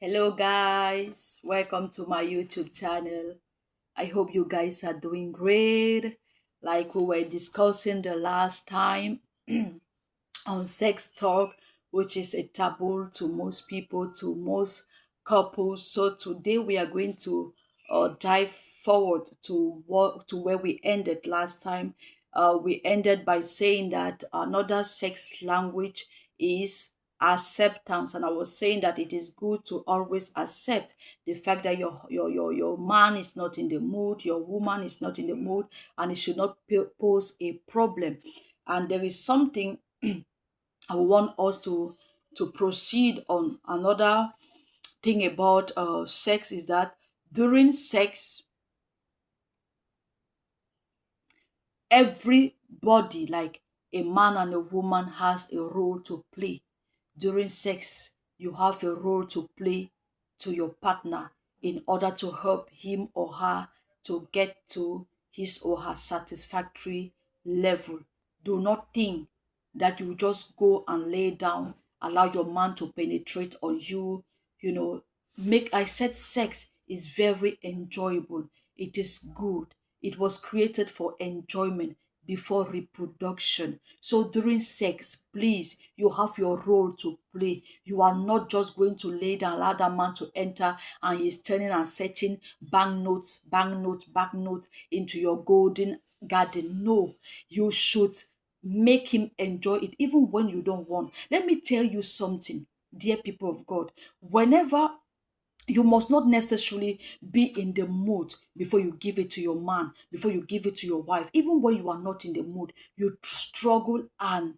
Hello guys, welcome to my YouTube channel. I hope you guys are doing great. Like we were discussing the last time on sex talk, which is a taboo to most people, to most couples. So today we are going to dive forward to where we ended last time. We ended by saying that another sex language is acceptance, and I was saying that it is good to always accept the fact that your man is not in the mood, your woman is not in the mood, and it should not pose a problem. And there is something I want us to proceed on. Another thing about sex is that during sex, everybody, like a man and a woman, has a role to play. During sex, you have a role to play to your partner in order to help him or her to get to his or her satisfactory level. Do not think that you just go and lay down, allow your man to penetrate on you. You know, make I said sex is very enjoyable. It is good. It was created for enjoyment before reproduction. So during sex, please, you have your role to play. You are not just going to lay down, allow that man to enter, and he's turning and searching bank notes into your golden garden. No, you should make him enjoy it even when you don't want. Let me tell you something, dear people of God. Whenever you must not necessarily be in the mood before you give it to your man, before you give it to your wife. Even when you are not in the mood, you struggle, and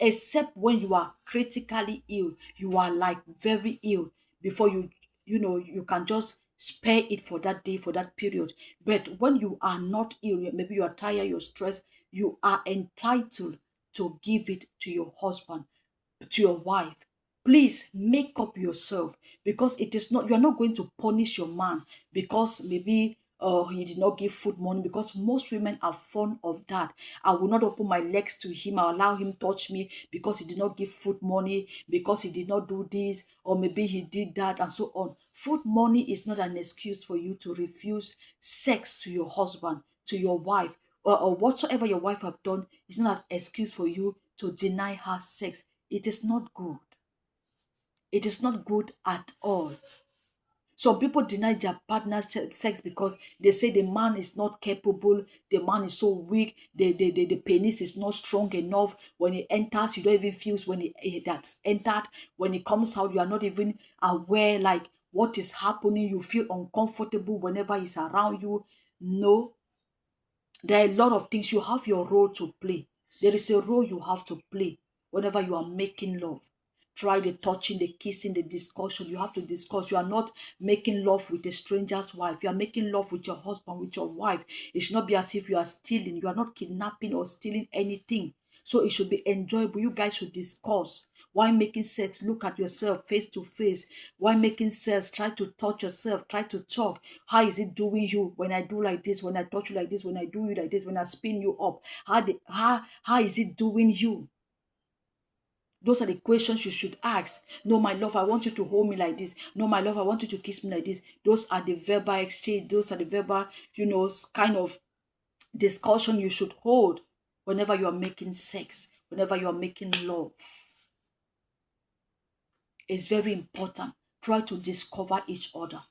except when you are critically ill, you are like very ill before you can just spare it for that day, for that period. But when you are not ill, maybe you are tired, you're stressed, you are entitled to give it to your husband, to your wife. Please make up yourself, because it is not, you are not going to punish your man because maybe he did not give food money, because most women are fond of that. I will not open my legs to him, I allow him touch me because he did not give food money, because he did not do this, or maybe he did that, and so on. Food money is not an excuse for you to refuse sex to your husband, to your wife, or whatsoever your wife have done is not an excuse for you to deny her sex. It is not good. It is not good at all. Some people deny their partner's sex because they say the man is not capable, the man is so weak, the penis is not strong enough. When it enters, you don't even feel when it that's entered. When it comes out, you are not even aware like what is happening. You feel uncomfortable whenever he's around you. No, there are a lot of things. You have your role to play. There is a role you have to play whenever you are making love. Try the touching, the kissing, the discussion. You have to discuss. You are not making love with a stranger's wife. You are making love with your husband, with your wife. It should not be as if you are stealing. You are not kidnapping or stealing anything. So it should be enjoyable. You guys should discuss. Why making sex? Look at yourself face to face. Why making sex? Try to touch yourself. Try to talk. How is it doing you when I do like this? When I touch you like this? When I do you like this? When I spin you up? How is it doing you? Those are the questions you should ask. No, my love, I want you to hold me like this. No, my love, I want you to kiss me like this. Those are the verbal exchange. Those are the verbal, kind of discussion you should hold whenever you are making sex, whenever you are making love. It's very important. Try to discover each other.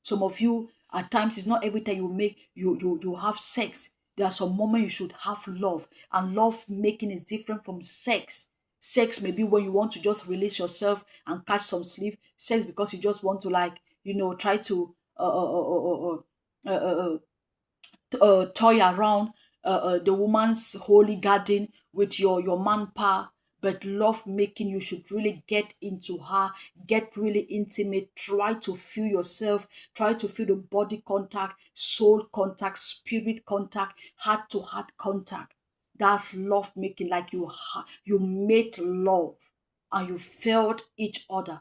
Some of you, at times, it's not every time you have sex. There are some moments you should have love, and love making is different from sex. Sex maybe when you want to just release yourself and catch some sleep. Sex because you just want to try to toy around the woman's holy garden with your manpower. But love making, you should really get into her, get really intimate, try to feel yourself, try to feel the body contact, soul contact, spirit contact, heart to heart contact. That's love making, like you made love and you felt each other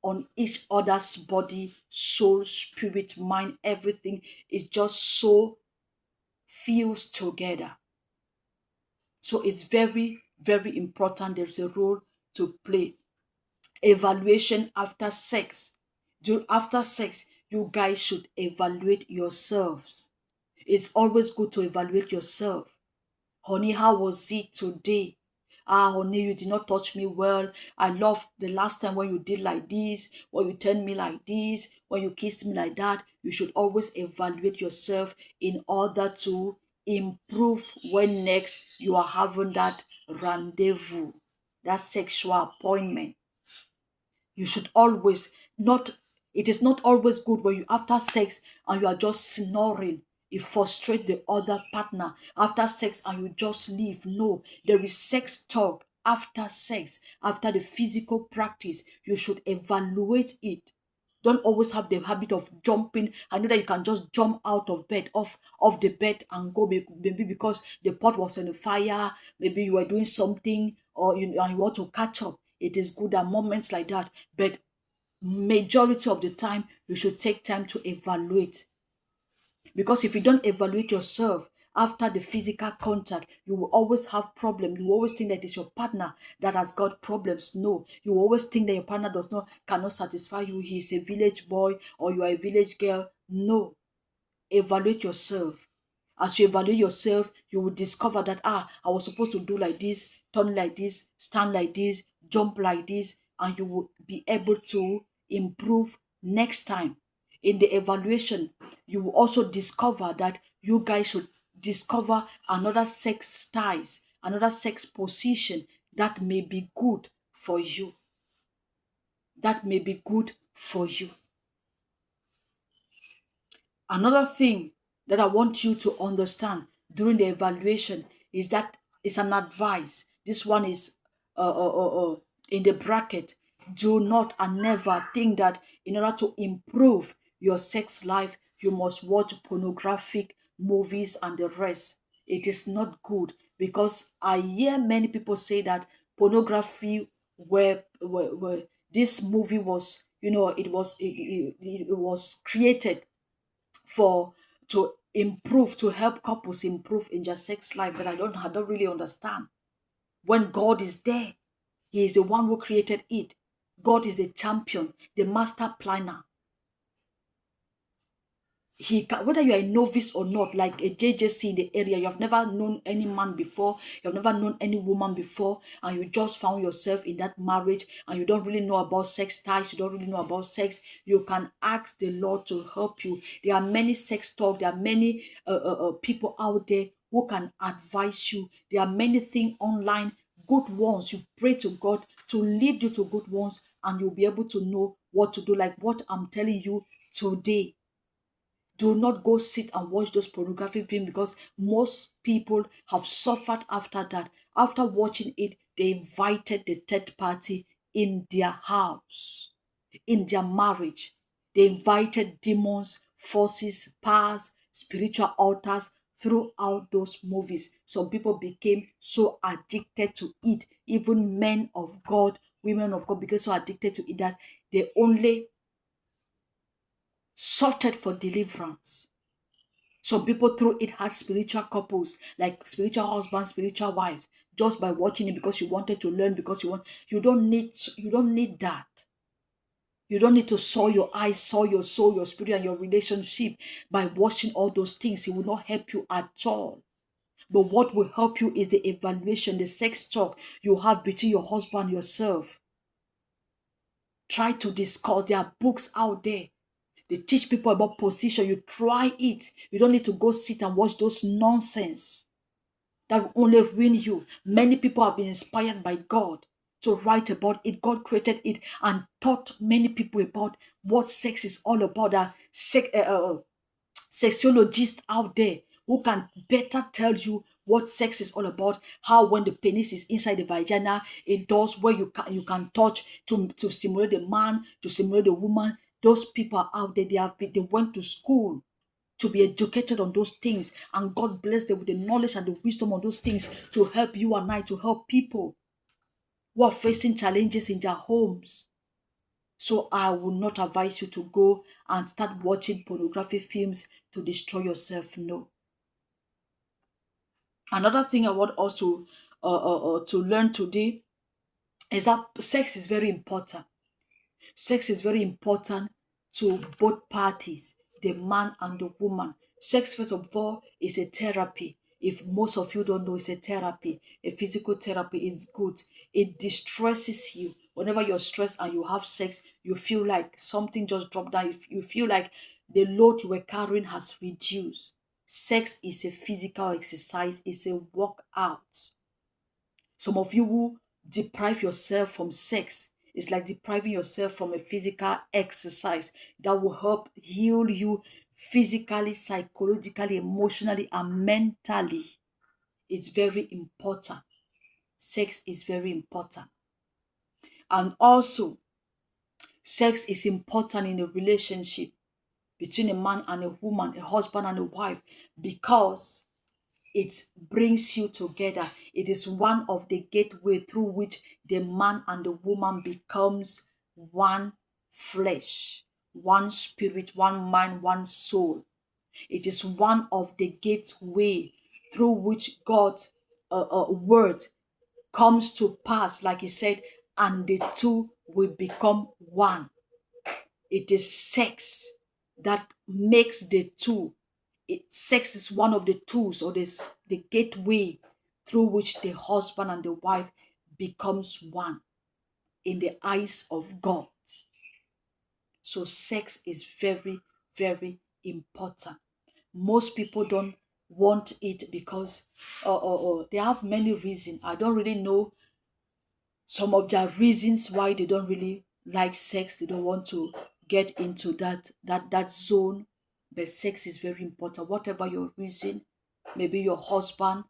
on each other's body, soul, spirit, mind, everything is just so fused together. So it's very, very important. There's a role to play. Evaluation after sex. After sex, you guys should evaluate yourselves. It's always good to evaluate yourself. Honey, how was it today? Ah, honey, you did not touch me well. I love the last time when you did like this, when you turned me like this, when you kissed me like that. You should always evaluate yourself in order to improve when next you are having that rendezvous, that sexual appointment. You should always not, it is not always good when you after sex and you are just snoring. It frustrates the other partner after sex and you just leave. No, there is sex talk after sex, after the physical practice. You should evaluate it. Don't always have the habit of jumping. I know that you can just jump out of bed, off the bed and go, maybe because the pot was on the fire, maybe you were doing something, or and you want to catch up. It is good at moments like that, but majority of the time you should take time to evaluate, because if you don't evaluate yourself after the physical contact, you will always have problem. You will always think that it's your partner that has got problems. No, you will always think that your partner does not cannot satisfy you. He's a village boy or you are a village girl. No, evaluate yourself. As you evaluate yourself, you will discover that, I was supposed to do like this, turn like this, stand like this, jump like this, and you will be able to improve next time. In the evaluation, you will also discover that you guys should discover another sex styles, another sex position that may be good for you. That may be good for you. Another thing that I want you to understand during the evaluation is that it's an advice. This one is in the bracket. Do not and never think that in order to improve your sex life, you must watch pornographic movies and the rest. It is not good, because I hear many people say that pornography, where this movie was, it was created for to improve, to help couples improve in their sex life. But I don't really understand. When God is there, He is the one who created it. God is the champion, the master planner. He can, whether you are a novice or not, like a JJC in the area, you have never known any man before, you have never known any woman before, and you just found yourself in that marriage and you don't really know about sex ties, you don't really know about sex. You can ask the Lord to help you. There are many sex talk, there are many people out there who can advise you. There are many things online, good ones. You pray to God to lead you to good ones, and you'll be able to know what to do, like what I'm telling you today. Do not go sit and watch those pornographic films, because most people have suffered after that. After watching it, they invited the third party in their house, in their marriage. They invited demons, forces, powers, spiritual altars throughout those movies. Some people became so addicted to it. Even men of God, women of God became so addicted to it that they only sorted for deliverance. Some people through it had spiritual couples, like spiritual husbands, spiritual wives, just by watching it, because you wanted to learn, because you don't need that. You don't need to sow your eyes, sow your soul, your spirit, and your relationship by watching all those things. It will not help you at all. But what will help you is the evaluation, the sex talk you have between your husband and yourself. Try to discuss. There are books out there. They teach people about position. You try it. You don't need to go sit and watch those nonsense that will only ruin you. Many people have been inspired by God to write about it. God created it and taught many people about what sex is all about. Sexologists out there who can better tell you what sex is all about, how when the penis is inside the vagina, it does, where you can touch to stimulate the man, to stimulate the woman. Those people are out there. They went to school to be educated on those things, and God bless them with the knowledge and the wisdom on those things to help you and I, to help people who are facing challenges in their homes. So I will not advise you to go and start watching pornography films to destroy yourself. No. Another thing I want us to learn today is that sex is very important. Sex is very important to both parties, the man and the woman. Sex, first of all, is a therapy. If most of you don't know, it's a therapy. A physical therapy is good. It distresses you. Whenever you're stressed and you have sex, you feel like something just dropped down. You feel like the load you were carrying has reduced. Sex is a physical exercise, it's a workout. Some of you who deprive yourself from sex, it's like depriving yourself from a physical exercise that will help heal you physically, psychologically, emotionally, and mentally. It's very important. Sex is very important. And also, sex is important in a relationship between a man and a woman, a husband and a wife, because it brings you together. It is one of the gateway through which the man and the woman becomes one flesh, one spirit, one mind, one soul. It is one of the gateway through which God's word comes to pass, like he said, and the two will become one. It is sex that makes the two. Sex is one of the tools or the gateway through which the husband and the wife becomes one in the eyes of God. So sex is very, very important. Most people don't want it because they have many reasons. I don't really know some of their reasons why they don't really like sex. They don't want to get into that zone. But sex is very important. Whatever your reason, maybe your husband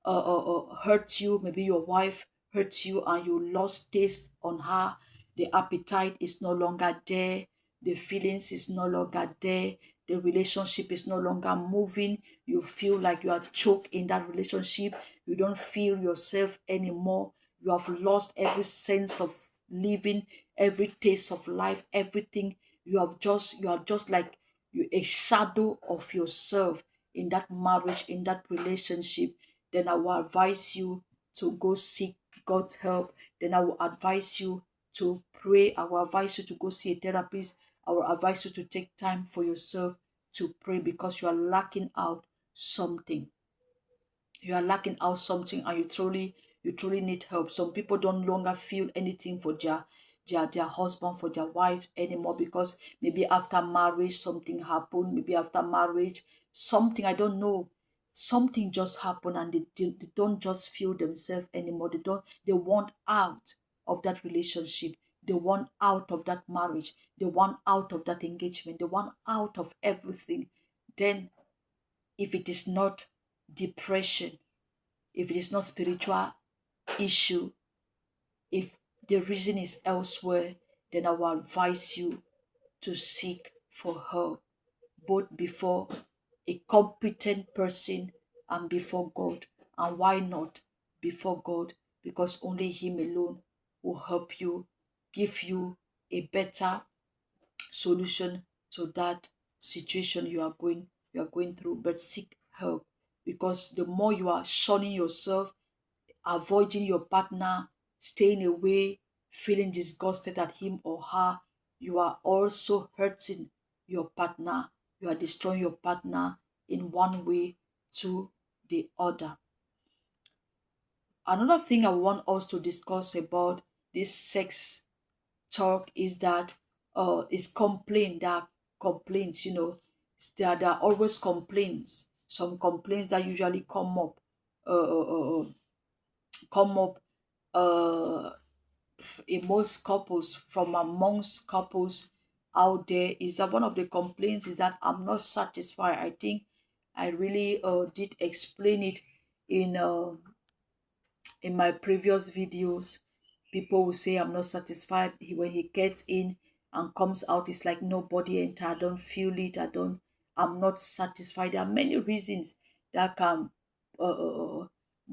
hurt you, maybe your wife hurt you, and you lost taste on her. The appetite is no longer there. The feelings is no longer there. The relationship is no longer moving. You feel like you are choked in that relationship. You don't feel yourself anymore. You have lost every sense of living, every taste of life, everything. You are just like a shadow of yourself in that marriage, in that relationship. Then I will advise you to go seek God's help. Then I will advise you to pray. I will advise you to go see a therapist. I will advise you to take time for yourself to pray, because you are lacking out something. You are lacking out something, and you truly need help. Some people don't longer feel anything for their husband, for their wife anymore, because maybe after marriage something happened. Maybe after marriage something, I don't know, something just happened, and they don't just feel themselves anymore. They want out of that relationship. They want out of that marriage. They want out of that engagement. They want out of everything. Then, if it is not depression, if it is not spiritual issue, if the reason is elsewhere, then I will advise you to seek for help, both before a competent person and before God. And why not before God? Because only Him alone will help you, give you a better solution to that situation you are going through. But seek help, because the more you are shunning yourself, avoiding your partner, staying away, feeling disgusted at him or her, you are also hurting your partner. You are destroying your partner in one way to the other. Another thing I want us to discuss about this sex talk is that is complaint. There are complaints, there are always complaints. Some complaints that usually come up uh in most couples, from amongst couples out there, is that one of the complaints is that I'm not satisfied. I think I really did explain it in my previous videos. People will say I'm not satisfied. When he gets in and comes out, it's like nobody entered. I don't feel it. I'm not satisfied. There are many reasons that can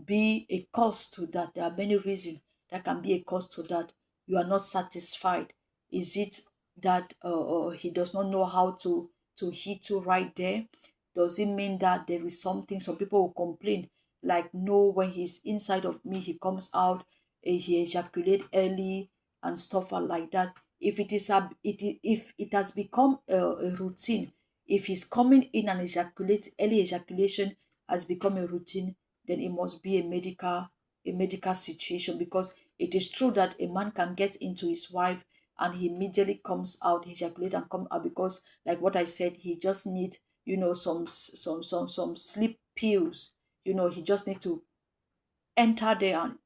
be a cause to that. There are many reasons that can be a cause to that. You are not satisfied. Is it that he does not know how to hit you right there? Does it mean that there is something? Some people will complain, like, no, when he's inside of me, he comes out, he ejaculate early and stuff like that. If it is if it has become a routine, if he's coming in and ejaculate, early ejaculation has become a routine, then it must be a medical situation, because it is true that a man can get into his wife and he immediately comes out, ejaculate and come out, because like what I said, he just need, some sleep pills. He just need to enter there, and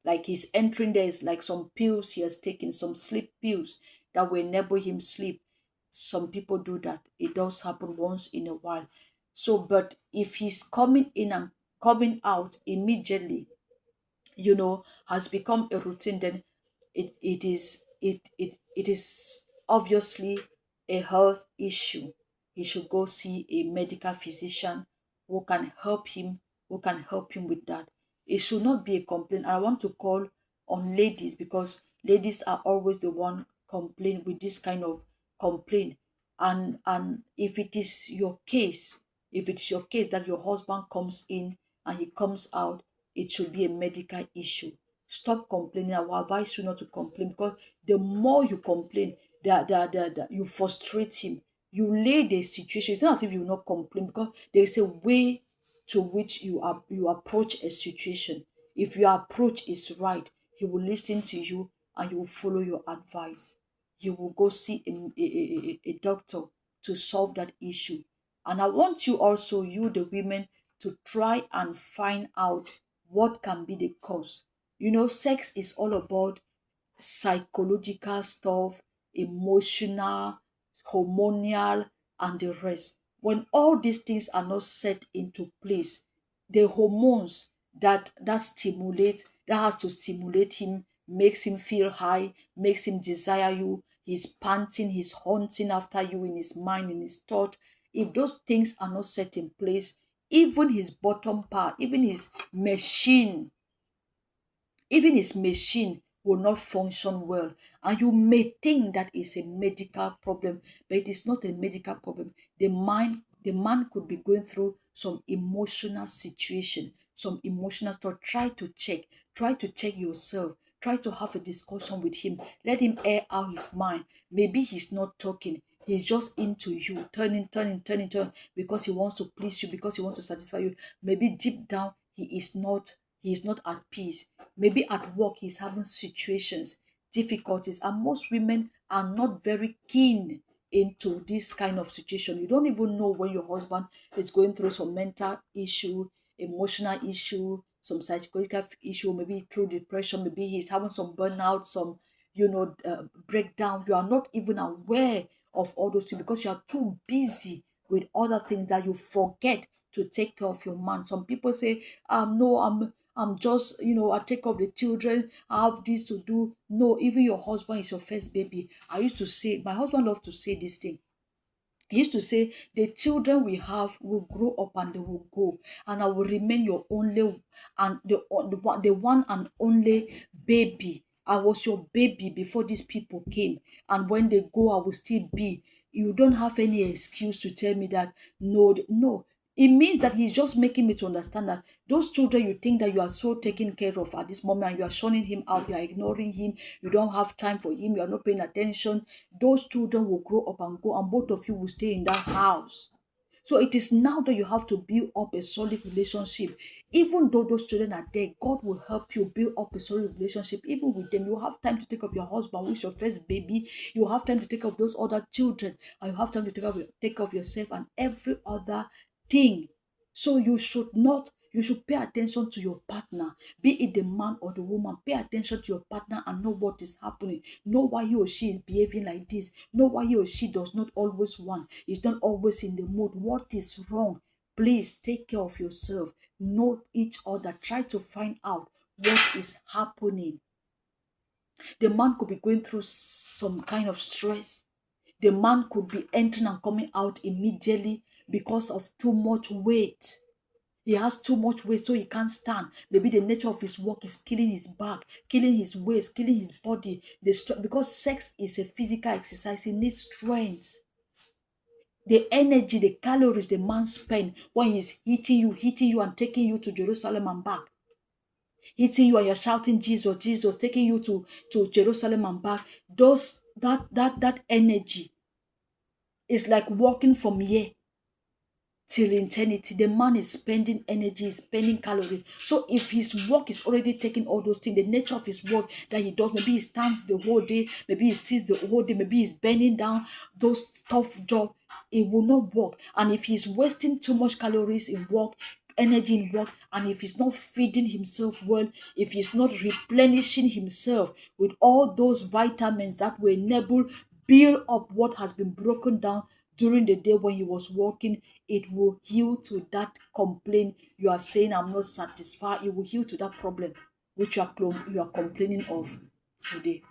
like he's entering there is like some pills he has taken, some sleep pills that will enable him sleep. Some people do that. It does happen once in a while. So but if he's coming in and coming out immediately, has become a routine, then it is obviously a health issue. He should go see a medical physician who can help him, with that. It should not be a complaint. I want to call on ladies, because ladies are always the one complain with this kind of complaint. And if it's your case that your husband comes in and he comes out, it should be a medical issue. Stop complaining. I will advise you not to complain, because the more you complain, you frustrate him. You lay the situation. It's not as if you will not complain, because there is a way to which you approach a situation. If your approach is right, he will listen to you and you will follow your advice. You will go see a doctor to solve that issue. And I want you also, you the women, to try and find out what can be the cause. Sex is all about psychological stuff, emotional, hormonal, and the rest. When all these things are not set into place, the hormones that has to stimulate him, makes him feel high, makes him desire you. He's panting, he's haunting after you in his mind, in his thought. If those things are not set in place, even his bottom part, even his machine will not function well. And you may think that is a medical problem, but it is not a medical problem. The man could be going through some emotional situation, some emotional thought. Try to check yourself. Try to have a discussion with him. Let him air out his mind. Maybe he's not talking. He's just into you, turning, because he wants to please you, because he wants to satisfy you. Maybe deep down he is not at peace. Maybe at work he's having situations, difficulties, and most women are not very keen into this kind of situation. You don't even know when your husband is going through some mental issue, emotional issue, some psychological issue, maybe through depression, maybe he's having some burnout, some breakdown. You are not even aware of all those things, because you are too busy with other things that you forget to take care of your man. Some people say, no, I'm just, I take care of the children, I have this to do. No, even your husband is your first baby. I used to say, my husband loved to say this thing. He used to say, the children we have will grow up and they will go, and I will remain your only, and the one and only baby. I was your baby before these people came, and when they go, I will still be. You don't have any excuse to tell me that no, no. It means that he's just making me to understand that those children you think that you are so taken care of at this moment, and you are shunning him out, you are ignoring him, you don't have time for him, you are not paying attention. Those children will grow up and go, and both of you will stay in that house. So it is now that you have to build up a solid relationship. Even though those children are there, God will help you build up a solid relationship. Even with them, you have time to take care of your husband, who is your first baby. You have time to take care of those other children, and you have time to take care of yourself and every other thing. So you should pay attention to your partner, be it the man or the woman. Pay attention to your partner and know what is happening. Know why he or she is behaving like this. Know why he or she does not always want, is not always in the mood. What is wrong? Please take care of yourself. Know each other. Try to find out what is happening. The man could be going through some kind of stress. The man could be entering and coming out immediately because of too much weight. He has too much weight, so he can't stand. Maybe the nature of his work is killing his back, killing his waist, killing his body. Because sex is a physical exercise, he needs strength. The energy, the calories the man spends when he's hitting you and taking you to Jerusalem and back. Hitting you and you're shouting, Jesus, Jesus, taking you to Jerusalem and back. Those that energy is like walking from here till eternity. The man is spending energy, is spending calories. So if his work is already taking all those things, the nature of his work that he does, maybe he stands the whole day, maybe he sits the whole day, maybe he's bending down, those tough job, it will not work. And if he's wasting too much calories in work, energy in work, and if he's not feeding himself well, if he's not replenishing himself with all those vitamins that will enable build up what has been broken down during the day when he was working, it will heal to that complaint you are saying, I'm not satisfied. It will heal to that problem which you are complaining of today.